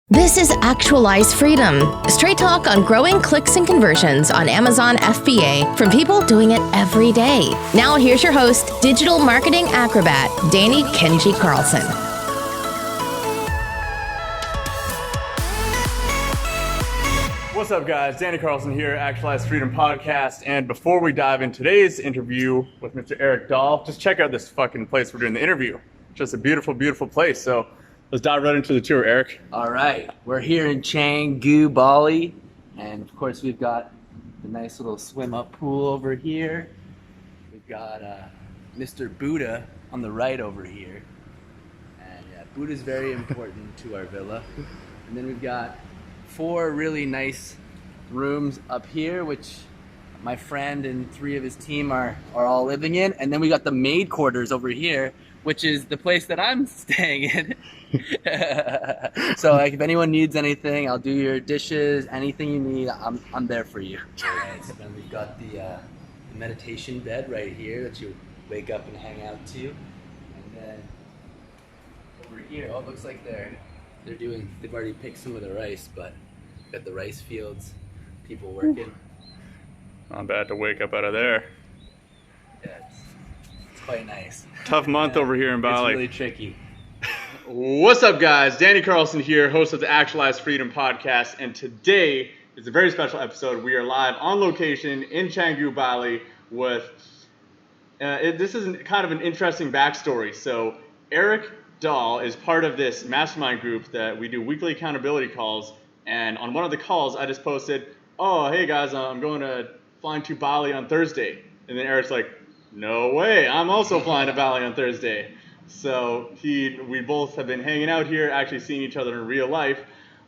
This is Actualize Freedom, straight talk on growing clicks and conversions on Amazon FBA from people doing it every day. Now here's your host, digital marketing acrobat, Danny Kenji Carlson. What's up, guys? Danny Carlson here, Actualize Freedom Podcast. And before we dive in today's interview with Mr. Eric Dahl, just check out this fucking place we're doing the interview. Just a beautiful, beautiful place. So let's dive right into the tour, Eric. All right, we're here in Canggu, Bali, and of course we've got the nice little swim-up pool over here. We've got Mr. Buddha on the right over here, and yeah, Buddha's very important to our villa. And then we've got 4 really nice rooms up here, which my friend and 3 of his team are all living in, and then we got the maid quarters over here, which is the place that I'm staying in. So like, if anyone needs anything, I'll do your dishes, anything you need, I'm there for you. Right, so then we've got the meditation bed right here that you wake up and hang out to. And then over here, oh, it looks like they've already picked some of the rice, but got the rice fields, people working. Not bad to wake up out of there. Yeah, it's quite nice. Tough month over here in Bali. It's really tricky. What's up, guys? Danny Carlson here, host of the Actualize Freedom Podcast, and today is a very special episode. We are live on location in Canggu, Bali with, this is kind of an interesting backstory. So Eric Dahl is part of this mastermind group that we do weekly accountability calls, and on one of the calls I just posted, oh, hey guys, I'm going to flying to Bali on Thursday. And then Eric's like, no way, I'm also flying to Bali on Thursday. So we both have been hanging out here, actually seeing each other in real life.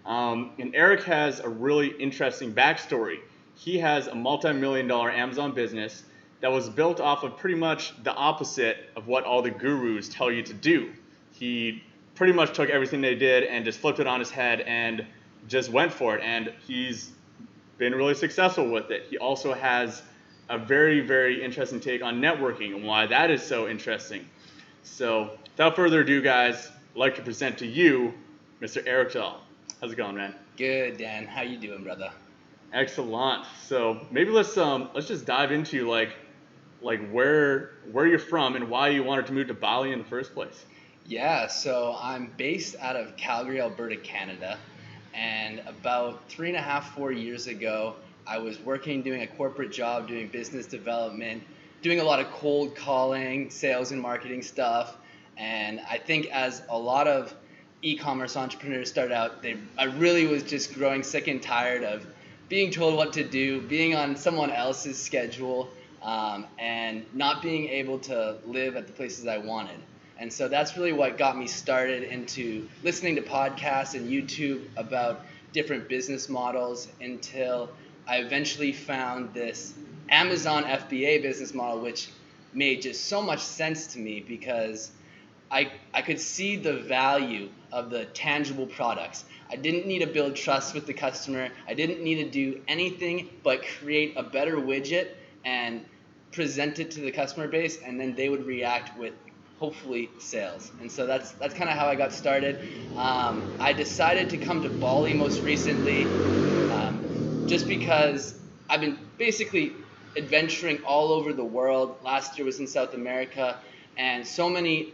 And Eric has a really interesting backstory. He has a multi-million-dollar Amazon business that was built off of pretty much the opposite of what all the gurus tell you to do. He pretty much took everything they did and just flipped it on his head and just went for it. And he's been really successful with it. He also has a very, very interesting take on networking and why that is so interesting. So without further ado, guys, I'd like to present to you Mr. Eric Dahl. How's it going, man? Good, Dan. How you doing, brother? Excellent. So maybe let's just dive into like where you're from and why you wanted to move to Bali in the first place. Yeah, so I'm based out of Calgary, Alberta, Canada, and about 3.5, 4 years ago, I was working, doing a corporate job, doing business development, doing a lot of cold calling, sales and marketing stuff. And I think as a lot of e-commerce entrepreneurs start out, I really was just growing sick and tired of being told what to do, being on someone else's schedule, and not being able to live at the places I wanted. And so that's really what got me started into listening to podcasts and YouTube about different business models until I eventually found this Amazon FBA business model, which made just so much sense to me because I could see the value of the tangible products. I didn't need to build trust with the customer. I didn't need to do anything but create a better widget and present it to the customer base, and then they would react with hopefully sales. And so that's kind of how I got started. I decided to come to Bali most recently just because I've been basically adventuring all over the world. Last year was in South America, and so many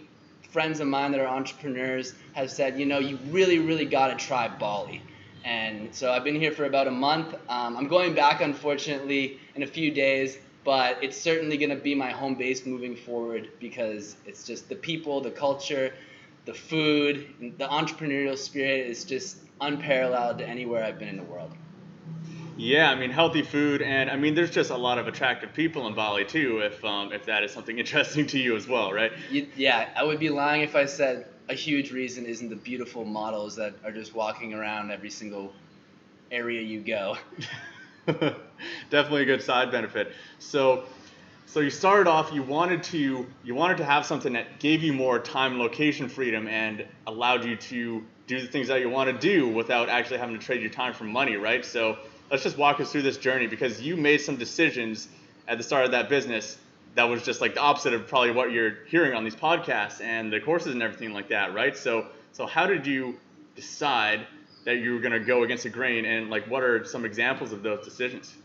friends of mine that are entrepreneurs have said, you really, really got to try Bali. And so I've been here for about a month. I'm going back, unfortunately, in a few days, but it's certainly going to be my home base moving forward because it's just the people, the culture, the food, the entrepreneurial spirit is just unparalleled to anywhere I've been in the world. Yeah, I mean, healthy food, and I mean, there's just a lot of attractive people in Bali too, if that is something interesting to you as well, right? Yeah, I would be lying if I said a huge reason isn't the beautiful models that are just walking around every single area you go. Definitely a good side benefit. So you started off, you wanted to have something that gave you more time and location freedom and allowed you to do the things that you want to do without actually having to trade your time for money, right? So let's just walk us through this journey because you made some decisions at the start of that business that was just like the opposite of probably what you're hearing on these podcasts and the courses and everything like that, right? So how did you decide that you were going to go against the grain, and like what are some examples of those decisions?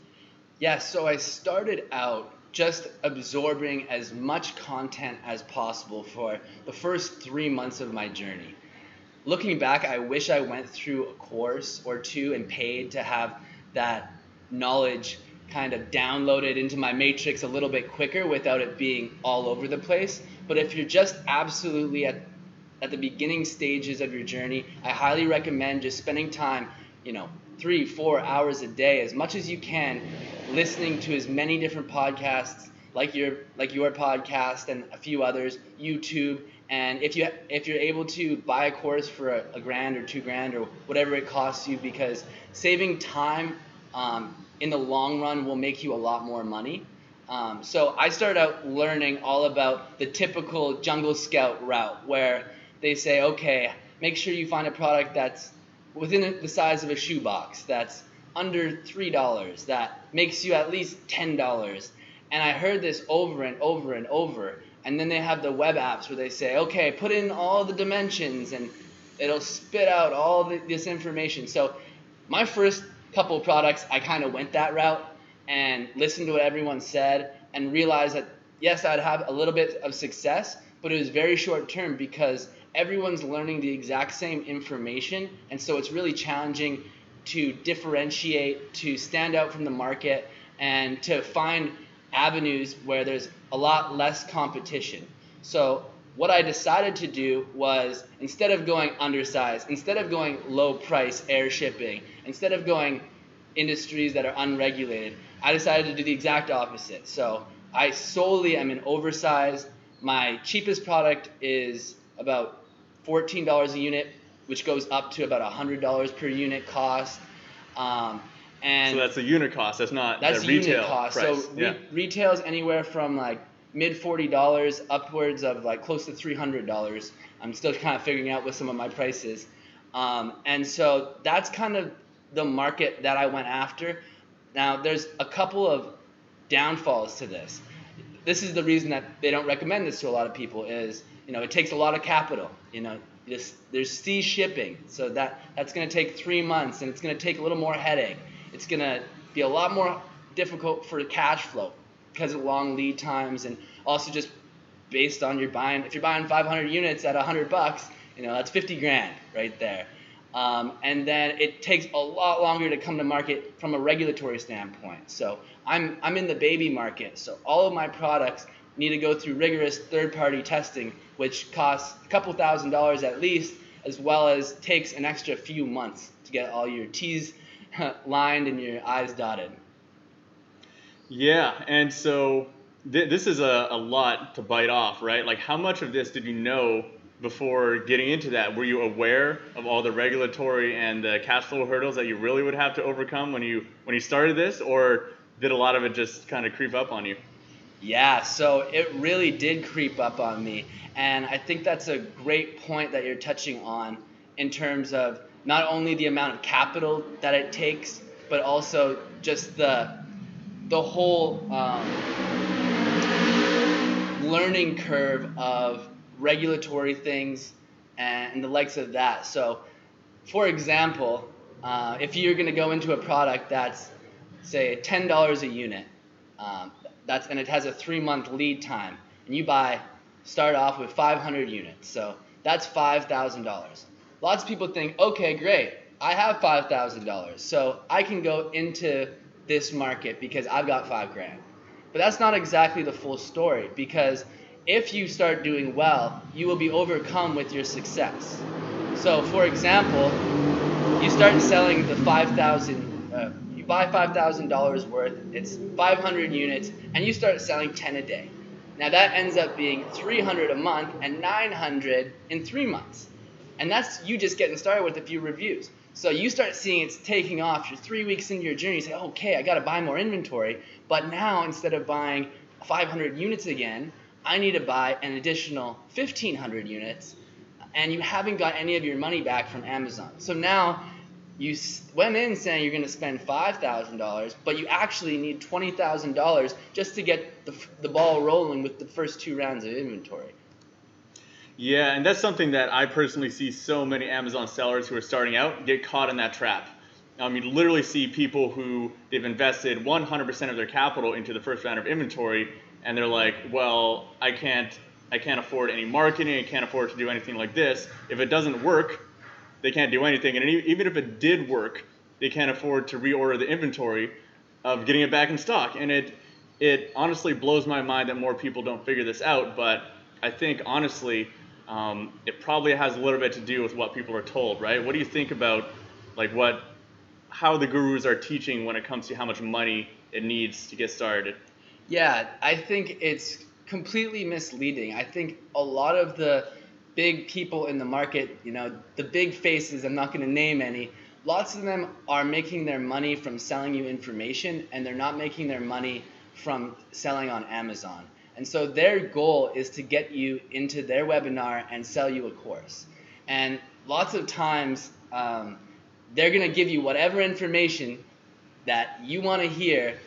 Yeah, so I started out just absorbing as much content as possible for the first 3 months of my journey. Looking back, I wish I went through a course or two and paid to have that knowledge kind of downloaded into my matrix a little bit quicker without it being all over the place. But if you're just absolutely at the beginning stages of your journey, I highly recommend just spending time, 3-4 hours a day, as much as you can, listening to as many different podcasts like your podcast and a few others, YouTube. And if you're able to buy a course for a grand or $2,000 or whatever it costs you, because saving time in the long run will make you a lot more money. So I started out learning all about the typical Jungle Scout route, where they say, okay, make sure you find a product that's within the size of a shoebox, that's under $3, that makes you at least $10. And I heard this over and over and over. And then they have the web apps where they say, okay, put in all the dimensions and it'll spit out all this information. So my first couple of products, I kind of went that route and listened to what everyone said and realized that, yes, I'd have a little bit of success, but it was very short term because everyone's learning the exact same information. And so it's really challenging to differentiate, to stand out from the market, and to find avenues where there's a lot less competition. So what I decided to do was, instead of going undersized, instead of going low price air shipping, instead of going industries that are unregulated, I decided to do the exact opposite. So I solely am an oversized. My cheapest product is about $14 a unit, which goes up to about $100 per unit cost. And so that's the unit cost. That's not the retail unit cost. price. So retail's anywhere from like mid $40 upwards of like close to $300. I'm still kind of figuring out with some of my prices. And so that's kind of the market that I went after. Now there's a couple of downfalls to this. This is the reason that they don't recommend this to a lot of people is, it takes a lot of capital. There's sea shipping, so that's going to take 3 months, and it's going to take a little more headache. It's going to be a lot more difficult for cash flow because of long lead times, and also just based on if you're buying 500 units at $100, that's $50,000 right there. And then it takes a lot longer to come to market from a regulatory standpoint. So I'm in the baby market, so all of my products need to go through rigorous third-party testing, which costs a couple $1,000s at least, as well as takes an extra few months to get all your T's lined and your I's dotted. Yeah, and so this is a lot to bite off, right? Like, how much of this did you know before getting into that? Were you aware of all the regulatory and the cash flow hurdles that you really would have to overcome when you started this, or did a lot of it just kind of creep up on you? Yeah, so it really did creep up on me. And I think that's a great point that you're touching on in terms of not only the amount of capital that it takes, but also just the whole learning curve of regulatory things and the likes of that. So, for example, if you're going to go into a product that's, say, $10 a unit, and it has a 3-month lead time, and you start off with 500 units, so that's $5,000. Lots of people think, okay, great, I have $5,000, so I can go into this market because I've got $5,000. But that's not exactly the full story, because if you start doing well, you will be overcome with your success. So, for example, you start selling the you buy $5,000 worth, it's 500 units, and you start selling 10 a day. Now that ends up being 300 a month and 900 in 3 months. And that's you just getting started with a few reviews. So you start seeing it's taking off. You're 3 weeks into your journey, you say, okay, I got to buy more inventory. But now instead of buying 500 units again, I need to buy an additional 1,500 units, and you haven't got any of your money back from Amazon. So now you went in saying you're going to spend $5,000, but you actually need $20,000 just to get the ball rolling with the first 2 rounds of inventory. Yeah, and that's something that I personally see so many Amazon sellers who are starting out get caught in that trap. You literally see people who they've invested 100% of their capital into the first round of inventory, and they're like, well, I can't afford any marketing, I can't afford to do anything like this. If it doesn't work, they can't do anything. And even if it did work, they can't afford to reorder the inventory of getting it back in stock. And it honestly blows my mind that more people don't figure this out. But I think honestly, it probably has a little bit to do with what people are told, right? What do you think about like how the gurus are teaching when it comes to how much money it needs to get started? Yeah, I think it's completely misleading. I think a lot of the big people in the market, the big faces, I'm not going to name any, lots of them are making their money from selling you information, and they're not making their money from selling on Amazon. And so their goal is to get you into their webinar and sell you a course. And lots of times they're going to give you whatever information that you want to hear,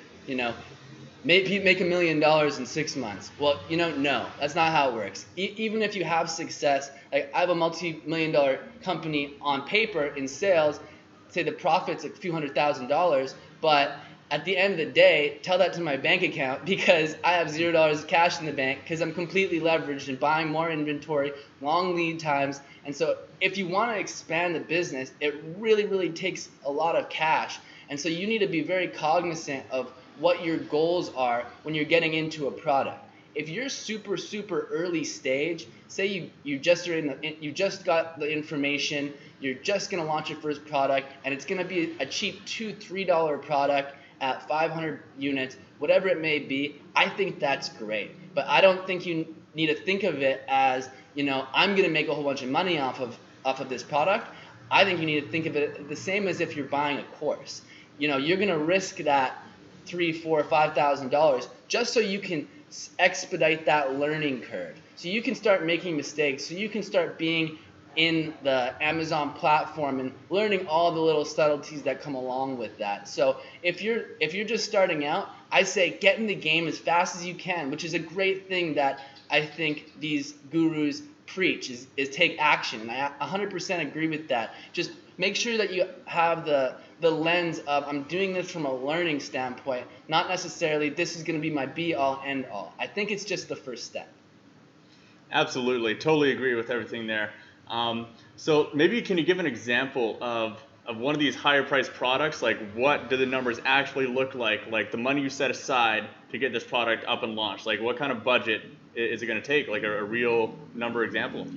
make $1 million in 6 months. Well, no, that's not how it works. Even if you have success, like I have a multi-million-dollar company on paper in sales, say the profit's a few $100,000, but at the end of the day, tell that to my bank account because I have $0 of cash in the bank because I'm completely leveraged and buying more inventory, long lead times. And so if you want to expand the business, it really, really takes a lot of cash. And so you need to be very cognizant of what your goals are when you're getting into a product. If you're super, super early stage, say you just got the information, you're just going to launch your first product, and it's going to be a cheap $2-3 product at 500 units, whatever it may be, I think that's great. But I don't think you need to think of it as, I'm going to make a whole bunch of money off of this product. I think you need to think of it the same as if you're buying a course. You're going to risk that $3,000, $4,000, $5,000 just so you can expedite that learning curve, so you can start making mistakes, so you can start being in the Amazon platform and learning all the little subtleties that come along with that. So if you're just starting out, I say get in the game as fast as you can, which is a great thing that I think these gurus preach is take action, and I 100% agree with that. Just make sure that you have the lens of I'm doing this from a learning standpoint, not necessarily this is going to be my be-all, end-all. I think it's just the first step. Absolutely. Totally agree with everything there. So maybe can you give an example of one of these higher priced products? Like what do the numbers actually look like the money you set aside to get this product up and launched? Like what kind of budget is it going to take? Like a real number example?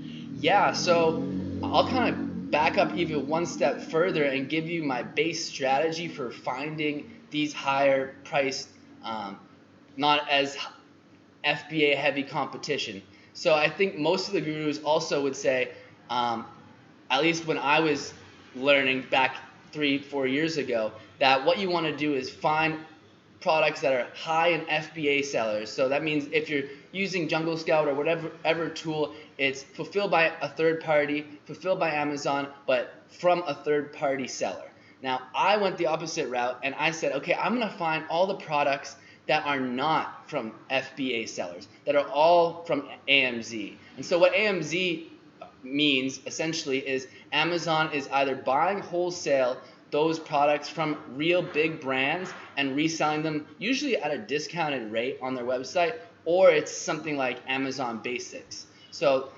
Yeah, so I'll kind of back up even one step further and give you my base strategy for finding these higher priced, not as FBA heavy competition. So I think most of the gurus also would say, at least when I was learning back 3-4 years ago, that what you want to do is find products that are high in FBA sellers. So that means if you're using Jungle Scout or whatever tool, it's fulfilled by a third party, fulfilled by Amazon, but from a third party seller. Now I went the opposite route and I said, okay, I'm going to find all the products that are not from FBA sellers, that are all from AMZ. And so what AMZ means essentially is Amazon is either buying wholesale those products from real big brands and reselling them usually at a discounted rate on their website, or it's something like Amazon Basics. So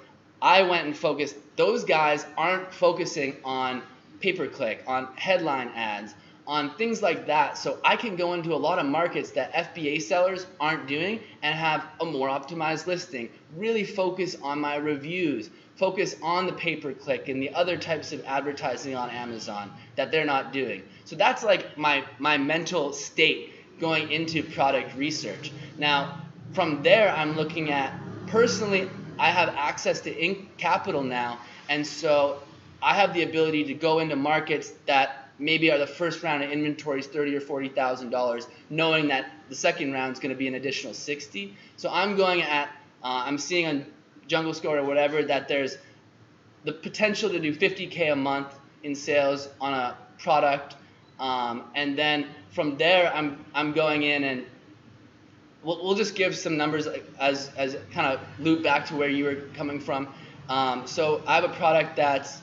I went and focused. Those guys aren't focusing on pay-per-click, on headline ads, on things like that. So I can go into a lot of markets that FBA sellers aren't doing and have a more optimized listing, really focus on my reviews, focus on the pay-per-click and the other types of advertising on Amazon that they're not doing. So that's like my mental state going into product research. Now, from there, I'm looking at, personally, I have access to capital now, and so I have the ability to go into markets that maybe are the first round of inventory is $30,000 or $40,000, knowing that the second round is going to be an additional $60,000. So I'm going at, I'm seeing on Jungle Scout or whatever that there's the potential to do $50K a month in sales on a product, and then from there I'm going in and we'll just give some numbers as kind of loop back to where you were coming from. So I have a product that's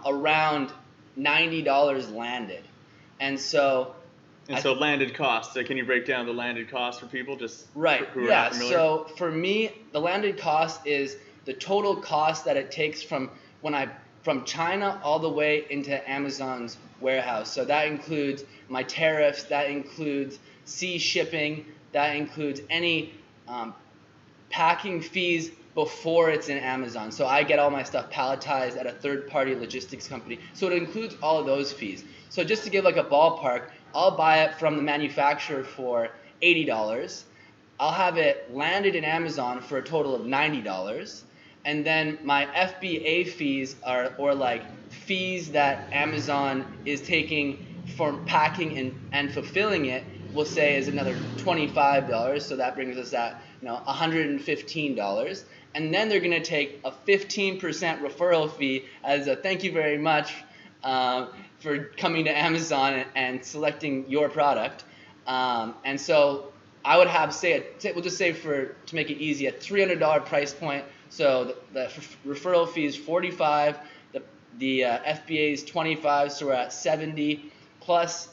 around $90 landed, and so. And so landed costs. Can you break down the landed cost for people Right. who are Yeah. not familiar? So for me, the landed cost is the total cost that it takes from China all the way into Amazon's warehouse. So that includes my tariffs, that includes sea shipping, that includes any packing fees before it's in Amazon. So I get all my stuff palletized at a third-party logistics company. So it includes all of those fees. So just to give like a ballpark, I'll buy it from the manufacturer for $80. I'll have it landed in Amazon for a total of $90. And then my FBA fees or like fees that Amazon is taking for packing and fulfilling it, we'll say is another $25. So that brings us at $115. And then they're going to take a 15% referral fee as a thank you very much for coming to Amazon and selecting your product. And so I would have, we'll just say to make it easy, a $300 price point. So the referral fee is $45, the FBA is $25, so we're at $70 plus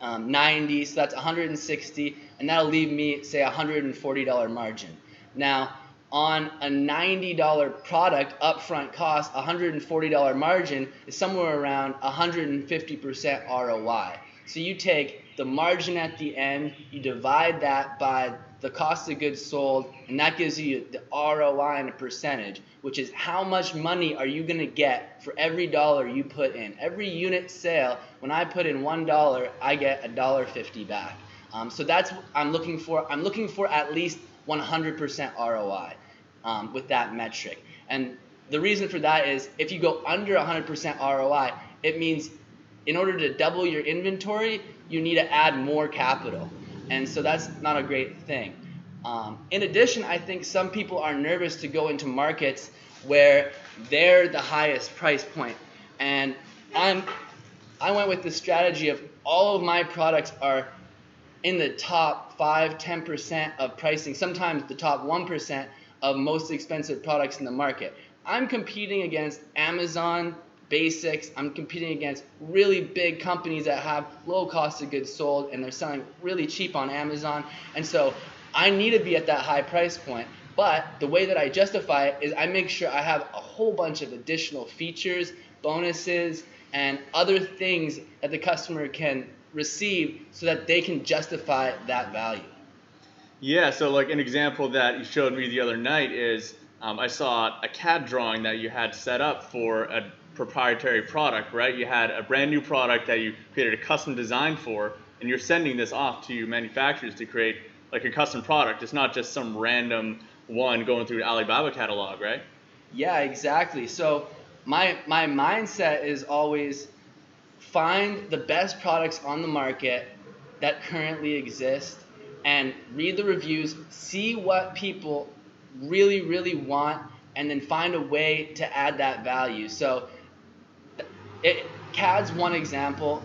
$90, so that's $160, and that'll leave me, say, a $140 margin. Now, on a $90 product upfront cost, $140 margin is somewhere around 150% ROI. So you take the margin at the end, you divide that by the cost of goods sold, and that gives you the ROI in a percentage, which is how much money are you going to get for every dollar you put in. Every unit sale, when I put in $1, I get $1.50 back. So that's what I'm looking for. I'm looking for at least 100% ROI with that metric. And the reason for that is if you go under 100% ROI, it means in order to double your inventory, you need to add more capital. And so that's not a great thing. In addition, I think some people are nervous to go into markets where they're the highest price point. And I went with the strategy of all of my products are in the top 5-10% of pricing, sometimes the top 1% of most expensive products in the market. I'm competing against Amazon basics. I'm competing against really big companies that have low cost of goods sold and they're selling really cheap on Amazon. And so I need to be at that high price point. But the way that I justify it is I make sure I have a whole bunch of additional features, bonuses, and other things that the customer can receive so that they can justify that value. Yeah, so like an example that you showed me the other night is I saw a CAD drawing that you had set up for a proprietary product, right? You had a brand new product that you created a custom design for, and you're sending this off to manufacturers to create like a custom product. It's not just some random one going through the Alibaba catalog, right? Yeah, exactly. So my mindset is always find the best products on the market that currently exist and read the reviews, see what people really, really want, and then find a way to add that value. So CAD's one example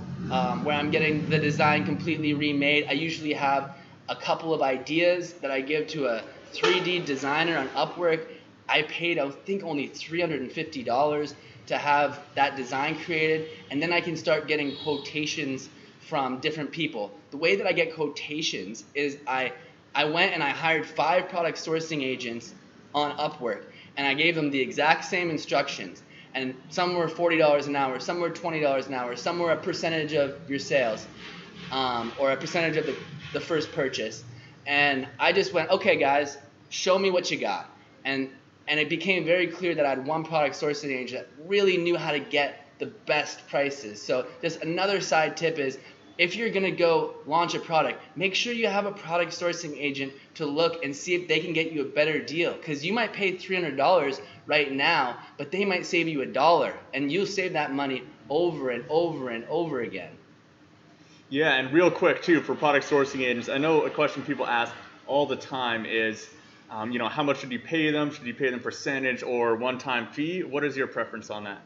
where I'm getting the design completely remade. I usually have a couple of ideas that I give to a 3D designer on Upwork. I paid, I think, only $350 to have that design created, and then I can start getting quotations from different people. The way that I get quotations is I went and I hired 5 product sourcing agents on Upwork, and I gave them the exact same instructions. And some were $40 an hour, some were $20 an hour, some were a percentage of your sales, or a percentage of the first purchase. And I just went, okay, guys, show me what you got. And it became very clear that I had one product sourcing agent that really knew how to get the best prices. So just another side tip is, if you're going to go launch a product, make sure you have a product sourcing agent to look and see if they can get you a better deal. Because you might pay $300 right now, but they might save you $1, and you'll save that money over and over and over again. Yeah, and real quick too, for product sourcing agents, I know a question people ask all the time is, how much should you pay them? Should you pay them percentage or one-time fee? What is your preference on that?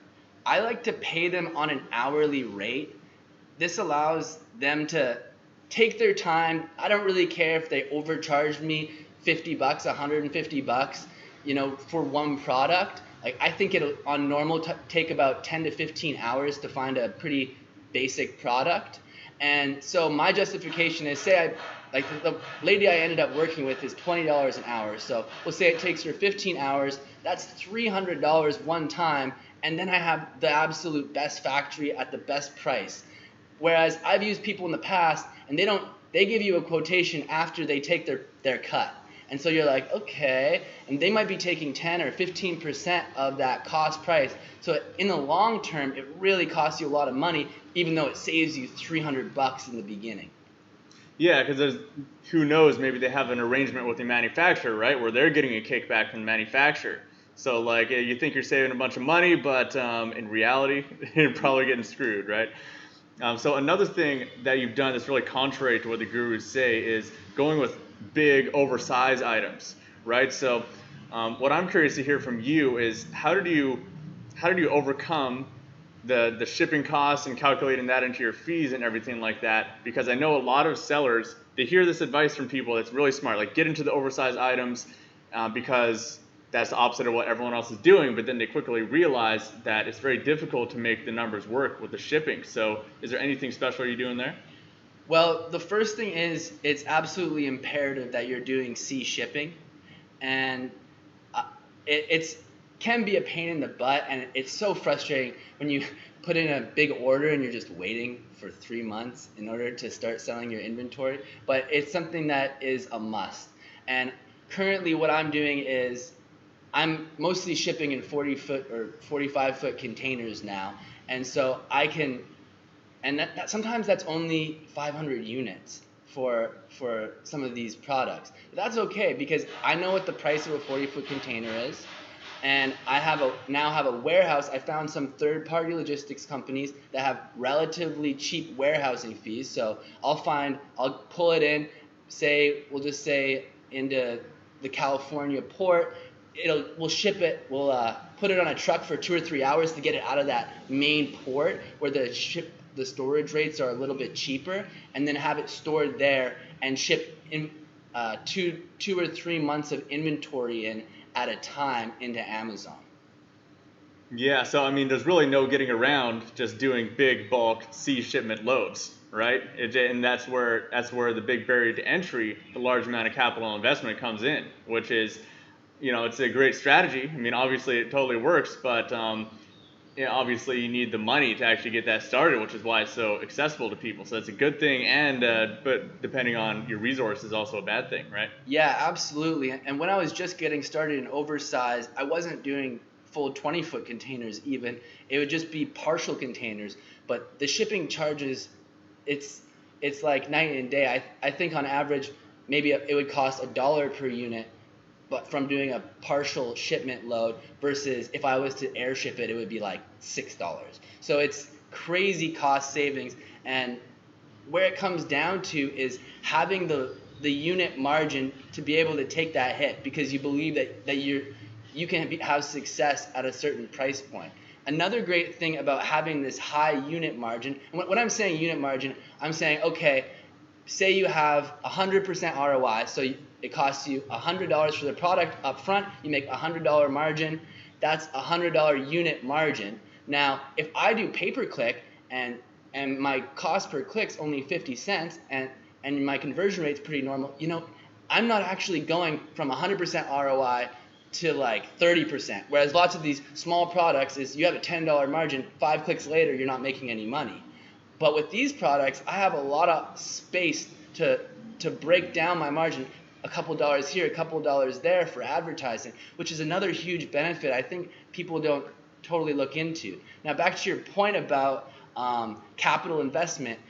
I like to pay them on an hourly rate. This allows them to take their time. I don't really care if they overcharge me $50, $150. for one product, like I think it'll on normal take about 10 to 15 hours to find a pretty basic product. And so my justification is, say the lady I ended up working with is $20 an hour. So we'll say it takes her 15 hours. That's $300 one time. And then I have the absolute best factory at the best price. Whereas I've used people in the past and they give you a quotation after they take their cut. And so you're like, okay, and they might be taking 10 or 15% of that cost price. So in the long term, it really costs you a lot of money, even though it saves you $300 in the beginning. Yeah, because who knows, maybe they have an arrangement with the manufacturer, right, where they're getting a kickback from the manufacturer. So like you think you're saving a bunch of money, but in reality, you're probably getting screwed, right? So another thing that you've done that's really contrary to what the gurus say is going with big, oversized items, right? So what I'm curious to hear from you is how did you overcome the shipping costs and calculating that into your fees and everything like that? Because I know a lot of sellers, they hear this advice from people that's really smart, like get into the oversized items because that's the opposite of what everyone else is doing, but then they quickly realize that it's very difficult to make the numbers work with the shipping. So is there anything special you're doing there? Well, the first thing is it's absolutely imperative that you're doing sea shipping, and it can be a pain in the butt, and it's so frustrating when you put in a big order and you're just waiting for 3 months in order to start selling your inventory. But it's something that is a must. And currently what I'm doing is I'm mostly shipping in 40-foot or 45-foot containers now, and so I can, and that sometimes that's only 500 units for some of these products. But that's okay because I know what the price of a 40-foot container is, and I now have a warehouse. I found some third-party logistics companies that have relatively cheap warehousing fees. So I'll pull it in, we'll just say into the California port. We'll ship it, we'll put it on a truck for 2 or 3 hours to get it out of that main port where the storage rates are a little bit cheaper, and then have it stored there and ship in 2 or 3 months of inventory in at a time into Amazon. Yeah, so I mean, there's really no getting around just doing big bulk sea shipment loads, right? And that's where the big barrier to entry, the large amount of capital investment comes in, which is, it's a great strategy. I mean, obviously it totally works, but obviously you need the money to actually get that started, which is why it's so accessible to people. So that's a good thing, but depending on your resources, also a bad thing, right? Yeah, absolutely. And when I was just getting started in oversized, I wasn't doing full 20-foot containers even. It would just be partial containers. But the shipping charges, it's like night and day. I think on average, maybe it would cost $1 per unit, but from doing a partial shipment load versus if I was to airship it, it would be like $6. So it's crazy cost savings. And where it comes down to is having the unit margin to be able to take that hit because you believe that you can have success at a certain price point. Another great thing about having this high unit margin, and when I'm saying unit margin, I'm saying, okay, say you have 100% ROI, so it costs you $100 for the product up front, you make $100 margin, that's $100 unit margin. Now, if I do pay-per-click and my cost per click's only 50 cents and my conversion rate's pretty normal, I'm not actually going from 100% ROI to like 30%, whereas lots of these small products is you have a $10 margin, 5 clicks later you're not making any money. But with these products, I have a lot of space to break down my margin, a couple dollars here, a couple dollars there for advertising, which is another huge benefit I think people don't totally look into. Now back to your point about capital investment,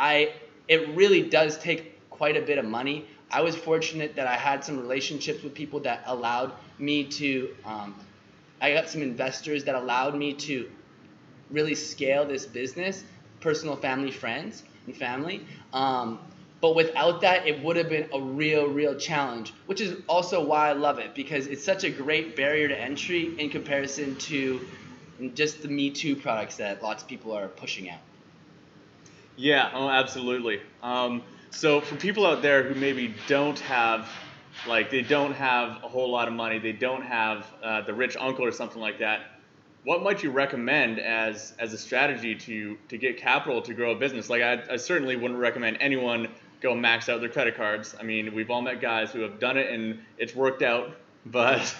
it really does take quite a bit of money. I was fortunate that I had some relationships with people that allowed me to, I got some investors that allowed me to really scale this business, personal friends and family. But without that, it would have been a real challenge, which is also why I love it, because it's such a great barrier to entry in comparison to just the Me Too products that lots of people are pushing out. Yeah, absolutely. So for people out there who maybe don't have like they don't have a whole lot of money, they don't have the rich uncle or something like that, what might you recommend as a strategy to get capital to grow a business? Like I certainly wouldn't recommend anyone go max out their credit cards. I mean, we've all met guys who have done it and it's worked out, but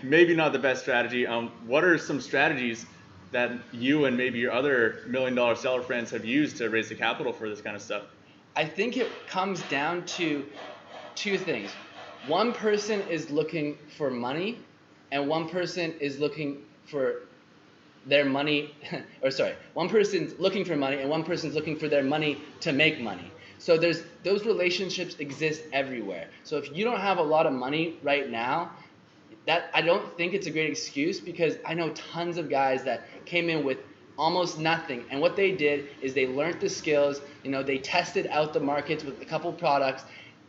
maybe not the best strategy. What are some strategies that you and maybe your other $1 million seller friends have used to raise the capital for this kind of stuff? I think it comes down to two things. One person is looking for money, and one person is looking for their money, one person's looking for money and one person's looking for their money to make money. So those relationships exist everywhere. So if you don't have a lot of money right now, that I don't think it's a great excuse, because I know tons of guys that came in with almost nothing, and what they did is they learned the skills, they tested out the markets with a couple products,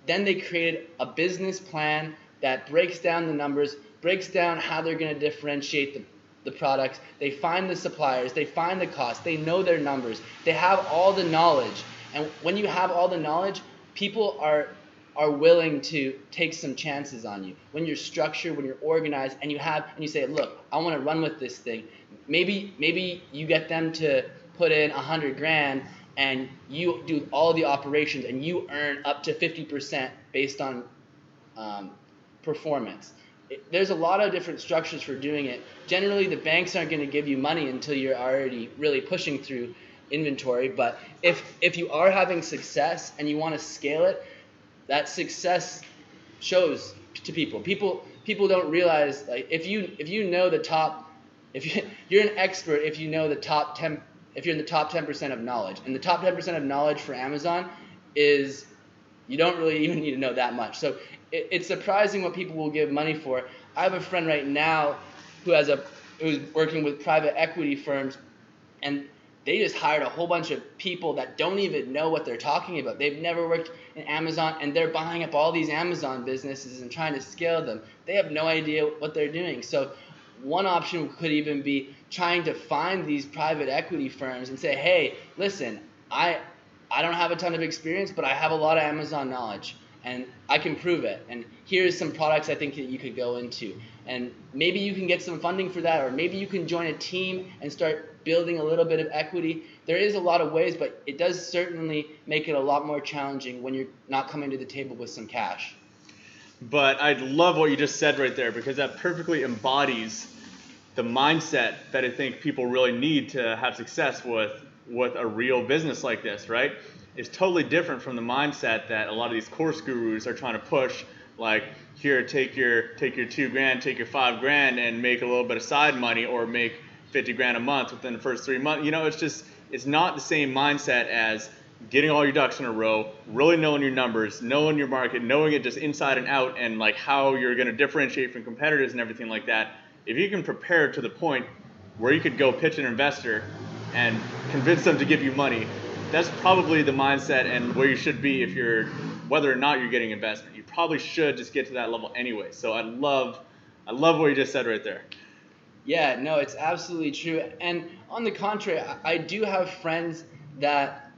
then they created a business plan that breaks down the numbers, breaks down how they're going to differentiate the products. They find the suppliers, they find the cost, they know their numbers, they have all the knowledge. And when you have all the knowledge, people are willing to take some chances on you. When you're structured, when you're organized, and you say, look, I want to run with this thing. Maybe you get them to put in $100,000 and you do all the operations and you earn up to 50% based on performance. There's a lot of different structures for doing it. Generally, the banks aren't going to give you money until you're already really pushing through inventory. But if you are having success and you want to scale it, that success shows to people. People don't realize, like, if you know the top, you're an expert if you know the top 10, if you're in the top 10% of knowledge. And the top 10% of knowledge for Amazon is, you don't really even need to know that much. So it's surprising what people will give money for. I have a friend right now who's working with private equity firms, and they just hired a whole bunch of people that don't even know what they're talking about. They've never worked in Amazon, and they're buying up all these Amazon businesses and trying to scale them. They have no idea what they're doing. So one option could even be trying to find these private equity firms and say, hey, listen, I don't have a ton of experience, but I have a lot of Amazon knowledge, and I can prove it. And here's some products I think that you could go into. And maybe you can get some funding for that, or maybe you can join a team and start building a little bit of equity. There is a lot of ways, but it does certainly make it a lot more challenging when you're not coming to the table with some cash. But I love what you just said right there, because that perfectly embodies the mindset that I think people really need to have success with a real business like this, right? It's totally different from the mindset that a lot of these course gurus are trying to push, like, here, take your $2,000, take your $5,000 and make a little bit of side money, or make $50,000 a month within the first 3 months. It's not the same mindset as getting all your ducks in a row, really knowing your numbers, knowing your market, knowing it just inside and out, and like how you're going to differentiate from competitors and everything like that. If you can prepare to the point where you could go pitch an investor and convince them to give you money, that's probably the mindset and where you should be whether or not you're getting investment. You probably should just get to that level anyway. So I love what you just said right there. Yeah, no, it's absolutely true. And on the contrary, I do have friends that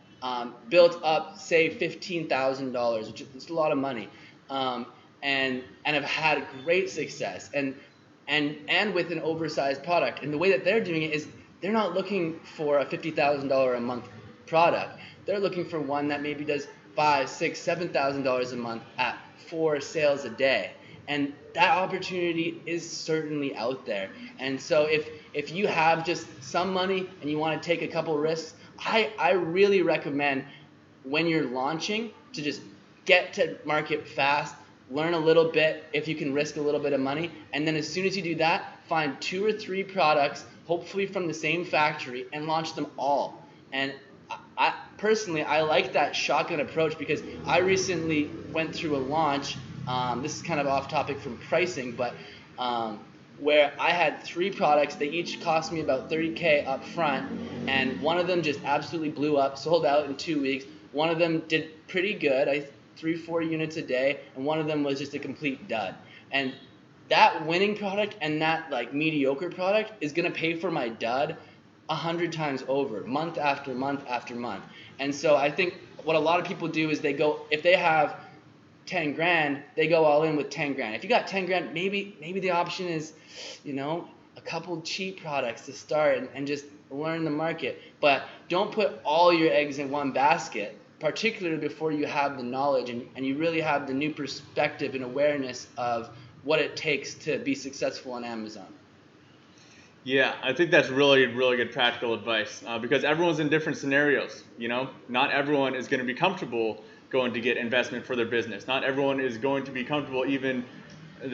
built up, say, $15,000, which is a lot of money, and have had great success, and with an oversized product. And the way that they're doing it is they're not looking for a $50,000 a month product. They're looking for one that maybe does $5,000, $6,000, $7,000 a month at 4 sales a day. And that opportunity is certainly out there. And so if you have just some money and you want to take a couple risks, I really recommend, when you're launching, to just get to market fast, learn a little bit if you can risk a little bit of money, and then as soon as you do that, find 2 or 3 products, hopefully from the same factory, and launch them all. And I personally like that shotgun approach, because I recently went through a launch. This is kind of off topic from pricing, but where I had 3 products. They each cost me about $30,000 up front, and one of them just absolutely blew up, sold out in 2 weeks. One of them did pretty good, 3-4 units a day, and one of them was just a complete dud. And that winning product and that like mediocre product is going to pay for my dud 100 times over, month after month after month. And so I think what a lot of people do is they go, if they have 10 grand, they go all in with 10 grand. If you got 10 grand, maybe the option is, a couple cheap products to start and just learn the market. But don't put all your eggs in one basket, particularly before you have the knowledge and you really have the new perspective and awareness of what it takes to be successful on Amazon. Yeah, I think that's really, really good practical advice because everyone's in different scenarios. Not everyone is going to be comfortable going to get investment for their business. Not everyone is going to be comfortable even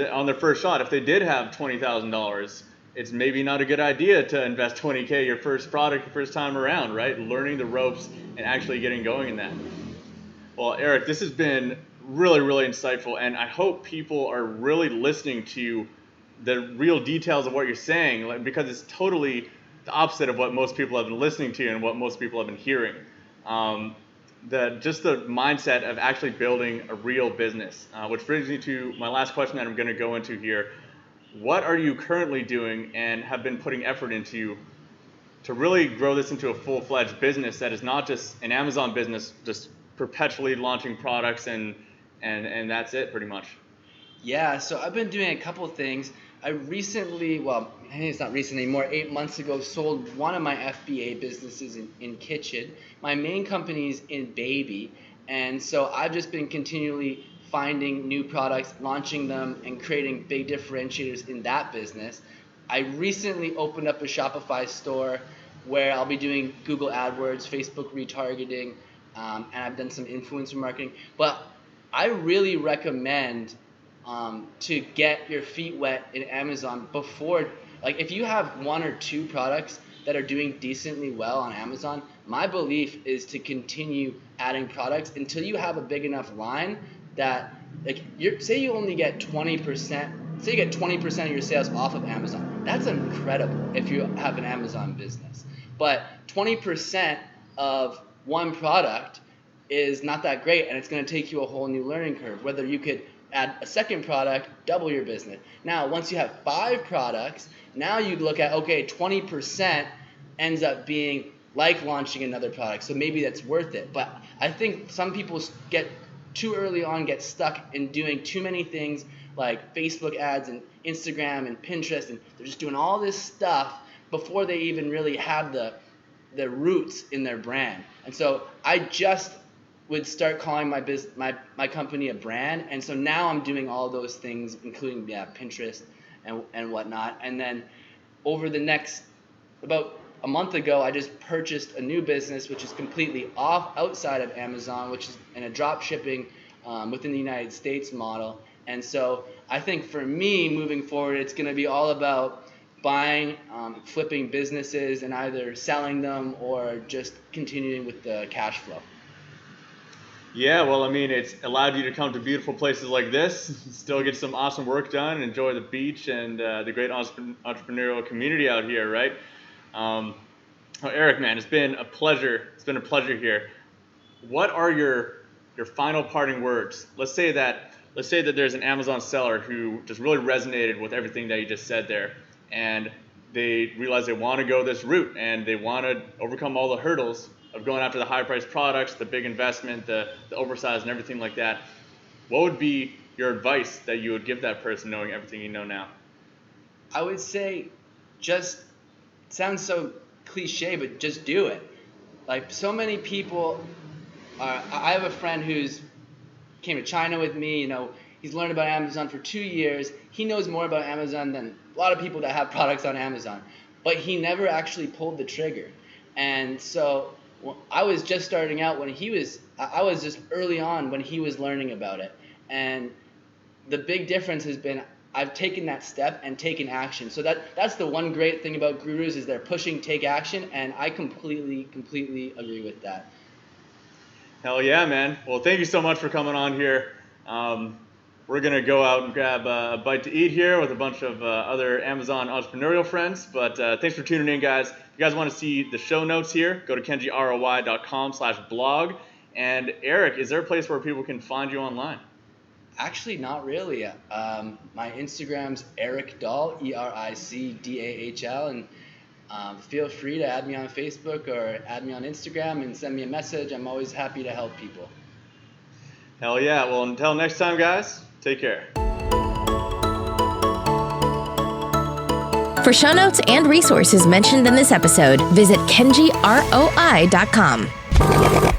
on their first shot. If they did have $20,000, it's maybe not a good idea to invest $20K your first product, your first time around, right? Learning the ropes and actually getting going in that. Well, Eric, this has been really, really insightful, and I hope people are really listening to the real details of what you're saying, because it's totally the opposite of what most people have been listening to and what most people have been hearing. Just the mindset of actually building a real business, which brings me to my last question that I'm going to go into here. What are you currently doing and have been putting effort into to really grow this into a full-fledged business that is not just an Amazon business, just perpetually launching products and that's it pretty much? Yeah, so I've been doing a couple things. I recently, well, I think it's not recent anymore, 8 months ago, sold one of my FBA businesses in kitchen. My main company is in baby, and so I've just been continually finding new products, launching them, and creating big differentiators in that business. I recently opened up a Shopify store where I'll be doing Google AdWords, Facebook retargeting, and I've done some influencer marketing. But I really recommend to get your feet wet in Amazon before, like if you have one or two products that are doing decently well on Amazon, my belief is to continue adding products until you have a big enough line that, like, say you only get 20%, say you get 20% of your sales off of Amazon. That's incredible if you have an Amazon business. But 20% of one product is not that great, and it's going to take you a whole new learning curve. Whether you could add a second product, double your business. Now, once you have 5 products, now you look at, okay, 20% ends up being like launching another product, so maybe that's worth it. But I think some people get too early on, get stuck in doing too many things like Facebook ads and Instagram and Pinterest, and they're just doing all this stuff before they even really have the roots in their brand. And so I just would start calling my company a brand, and so now I'm doing all those things, including Pinterest and whatnot. And then over the next, about a month ago, I just purchased a new business which is completely outside of Amazon, which is in a drop shipping within the United States model. And so I think for me moving forward, it's going to be all about buying, flipping businesses and either selling them or just continuing with the cash flow. Yeah, well, I mean, it's allowed you to come to beautiful places like this, still get some awesome work done, enjoy the beach and the great entrepreneurial community out here, right? Well, Eric, man, it's been a pleasure. It's been a pleasure here. What are your final parting words? Let's say that there's an Amazon seller who just really resonated with everything that you just said there, and they realize they want to go this route and they want to overcome all the hurdles of going after the high-priced products, the big investment, the oversized and everything like that. What would be your advice that you would give that person knowing everything you know now? I would say just, it sounds so cliche, but just do it. Like, so many people I have a friend who's came to China with me, he's learned about Amazon for 2 years. He knows more about Amazon than a lot of people that have products on Amazon, but he never actually pulled the trigger. And so I was just starting out when I was just early on when he was learning about it. And the big difference has been I've taken that step and taken action. So that's the one great thing about gurus is they're pushing take action, and I completely agree with that. Hell yeah, man. Well, thank you so much for coming on here. We're going to go out and grab a bite to eat here with a bunch of other Amazon entrepreneurial friends. But thanks for tuning in, guys. If you guys want to see the show notes here, go to kenjiroi.com/blog. And Eric, is there a place where people can find you online? Actually, not really. My Instagram's Eric Dahl, ERICDAHL, and feel free to add me on Facebook or add me on Instagram and send me a message. I'm always happy to help people. Hell yeah. Well, until next time, guys, take care. For show notes and resources mentioned in this episode, visit kenjiroi.com.